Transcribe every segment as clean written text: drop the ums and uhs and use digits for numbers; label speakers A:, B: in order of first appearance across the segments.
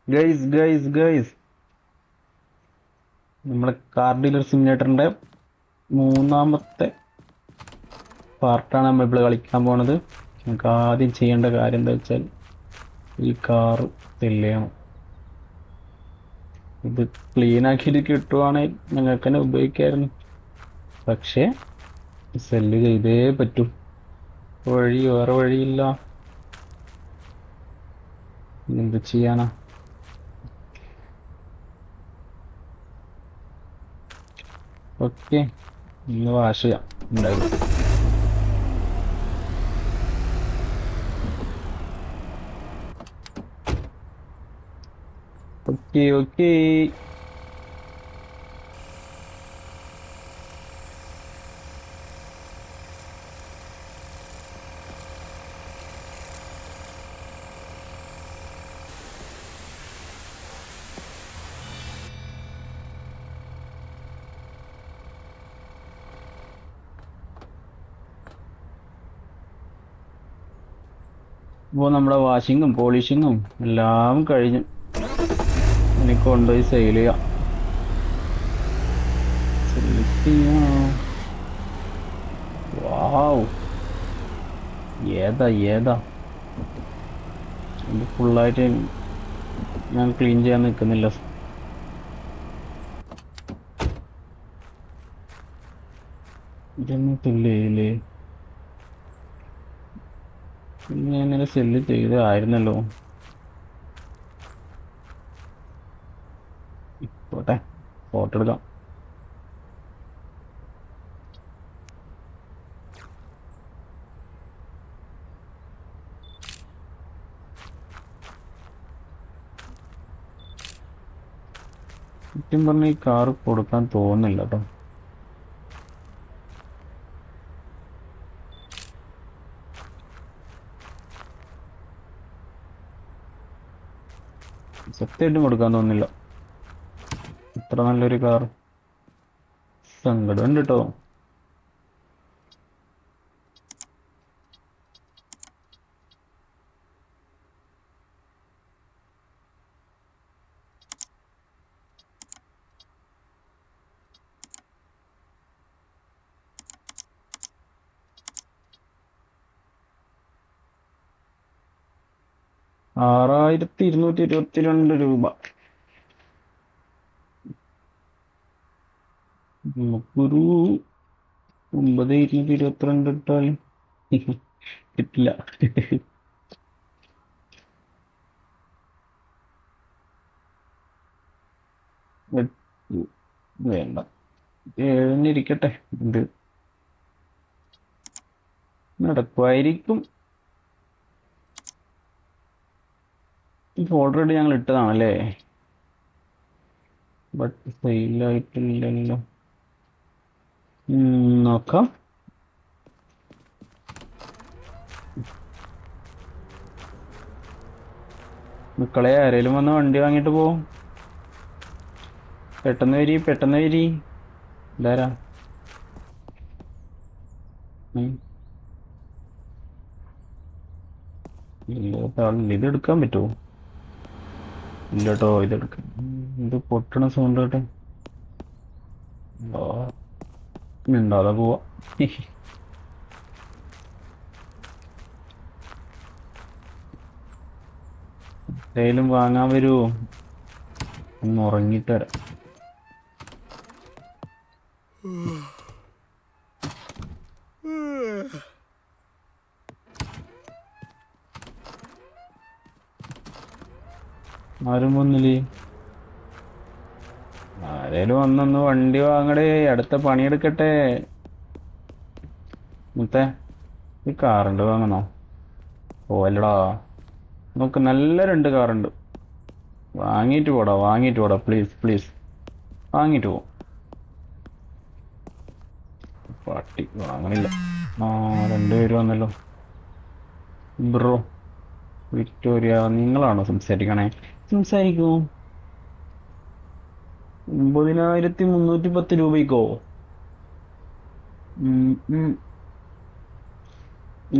A: Guys guys guys നമ്മുടെ car dealer സിമുലേറ്ററിന്റെ മൂന്നാമത്തെ പാർട്ടാണ് നമ്മൾ ഇപ്പോൾ കളിക്കാൻ പോണത്. നമുക്ക് ആദ്യം ചെയ്യേണ്ട കാര്യം എന്താ വെച്ചാൽ ഈ കാറ് സെല്ല് ചെയ്യണം. ഇത് ക്ലീൻ ആക്കിയിട്ട് കിട്ടുവാണെങ്കിൽ ഞങ്ങൾക്ക് തന്നെ ഉപയോഗിക്കായിരുന്നു. പക്ഷേ സെല്ല് ചെയ്തേ പറ്റൂ. വേറെ വഴിയില്ല. എന്ത് ചെയ്യാനാ? ഓക്കെ, ഇന്ന് വാഷ് ചെയ്യാം എന്തായാലും. Okay okay. ഇപ്പോൾ നമ്മുടെ വാഷിങ്ങും പോളിഷിങ്ങും എല്ലാം കഴിഞ്ഞു. ഇനി കൊണ്ടുപോയി സെയിൽ ചെയ്യാം. വാവ്, ഏതാ ഏതാ ഇത്? ഫുള്ളായിട്ട് ഞാൻ ക്ലീൻ ചെയ്യാൻ നിൽക്കുന്നില്ല. ഇതൊന്നും തുല്യയില്ലേ? ഞാൻ ഇന്നലെ സെല്ല് ചെയ്തായിരുന്നല്ലോ. പോട്ടെ, ഫോട്ടോ എടുക്കാം. സത്യം പറഞ്ഞ ഈ കാറ് കൊടുക്കാൻ തോന്നുന്നില്ല കേട്ടോ. സത്യമായിട്ടും കൊടുക്കാൻ തോന്നുന്നില്ല. ഇത്ര നല്ലൊരു കാർ. സങ്കടമുണ്ട് കേട്ടോ. ₹6222. നമുക്കൊരു 9222 ഇട്ടാൽ കിട്ടില്ല. വേണ്ട, എഴുന്നിരിക്കട്ടെ. ഇത് നടക്കുമായിരിക്കും. ഓൾറെഡി ഞങ്ങൾ ഇട്ടതാണല്ലേ, ബട്ട് സെയിലായിട്ടില്ലല്ലോ. നോക്കാം. മക്കളെ, ആരേലും വന്ന് വണ്ടി വാങ്ങിയിട്ട് പോവും. പെട്ടെന്ന് വരി, പെട്ടെന്ന് വരി. ഇതാരാ? ഇത് എടുക്കാൻ പറ്റുമോ? ഇല്ല കേട്ടോ, ഇതെടുക്കാം. ഇത് പൊട്ടണ സൗണ്ട് കേട്ടെ. മിണ്ടാതെ പോവാ. എന്തേലും വാങ്ങാൻ വരുമോ? ഒന്ന് ഉറങ്ങിയിട്ട് വരാം. ആരും വന്നില്ലേ? ആരേലും വന്നൊന്ന് വണ്ടി വാങ്ങടേ, അടുത്ത പണിയെടുക്കട്ടെ. മുത്തേ, ഈ കാറുണ്ട് വാങ്ങണോ? ഓ അല്ലടാ, നമുക്ക് നല്ല 2 കാറുണ്ട്. വാങ്ങിയിട്ട് പോടാ, വാങ്ങിയിട്ട് പോടാ, പ്ലീസ് പ്ലീസ്, വാങ്ങിയിട്ട് പോ. പാട്ടി വാങ്ങണില്ല. 2 പേര് വന്നല്ലോ. ബ്രോ വിക്ടോറിയ, നിങ്ങളാണോ സംസാരിക്കണേ? സംസാരിക്കൂ. 9310 രൂപയ്ക്കോ?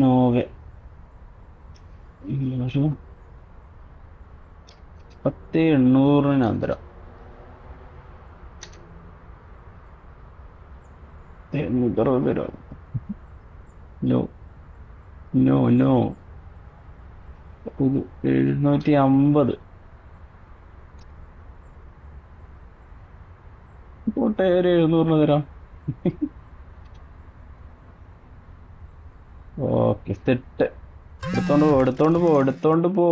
A: നോവേ. 1800 860 no no no. ഒരു 750 പോട്ടെ, ഒരു 700 തരാം. Okay, set. എടുത്തോണ്ട് പോ.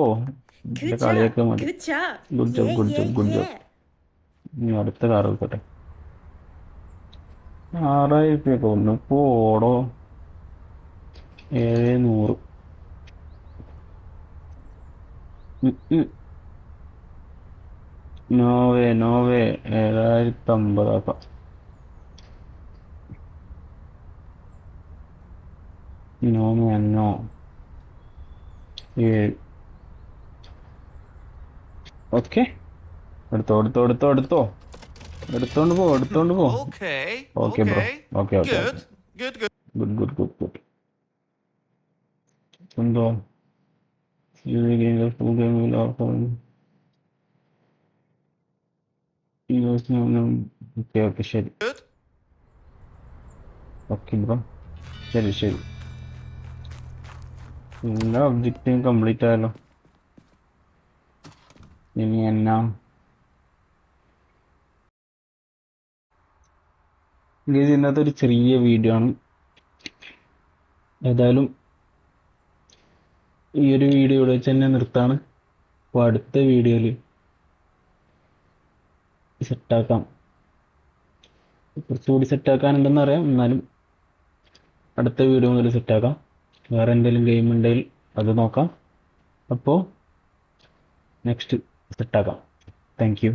A: എന്റെ
B: Good job.
A: കളിയൊക്കെ മതി.
B: Good job.
A: Good job,
B: Yeah,
A: good
B: yeah,
A: job, good job.
B: yeah.
A: ഇനി അടുത്ത കാർ വെക്കട്ടെ. 6000 ഒന്ന് പോടോ. 700. No way no way. 7050 ആക്കാം. നോ മാൻ നോ. 7. ഓക്കെ, എടുത്തോ. എടുത്തോണ്ട് പോ.
C: Okay,
A: okay bro.
C: okay.
A: Okay okay
C: Good,
A: okay.
C: good, good.
A: Good. എന്തോ ഓക്കെ ശരി.
C: Good.
A: ഓക്കെ ബ്രോ, ശരി. എല്ലാ ഒബ്ജക്റ്റും കംപ്ലീറ്റ് ആയല്ലോ. ഇനി എന്നാ ഇന്നത്തെ ഒരു ചെറിയ വീഡിയോ ആണ്. ഏതായാലും ഈ ഒരു വീഡിയോ ഇവിടെ വെച്ച് തന്നെ നിർത്താണ്. അപ്പോൾ അടുത്ത വീഡിയോയിൽ സെറ്റാക്കാം. കുറച്ചുകൂടി സെറ്റാക്കാനുണ്ടെന്ന് അറിയാം, എന്നാലും അടുത്ത വീഡിയോ മുതൽ സെറ്റാക്കാം. വേറെ എന്തെങ്കിലും ഗെയിം ഉണ്ടെങ്കിൽ അത് നോക്കാം. അപ്പോൾ നെക്സ്റ്റ് സെറ്റാക്കാം. Thank U.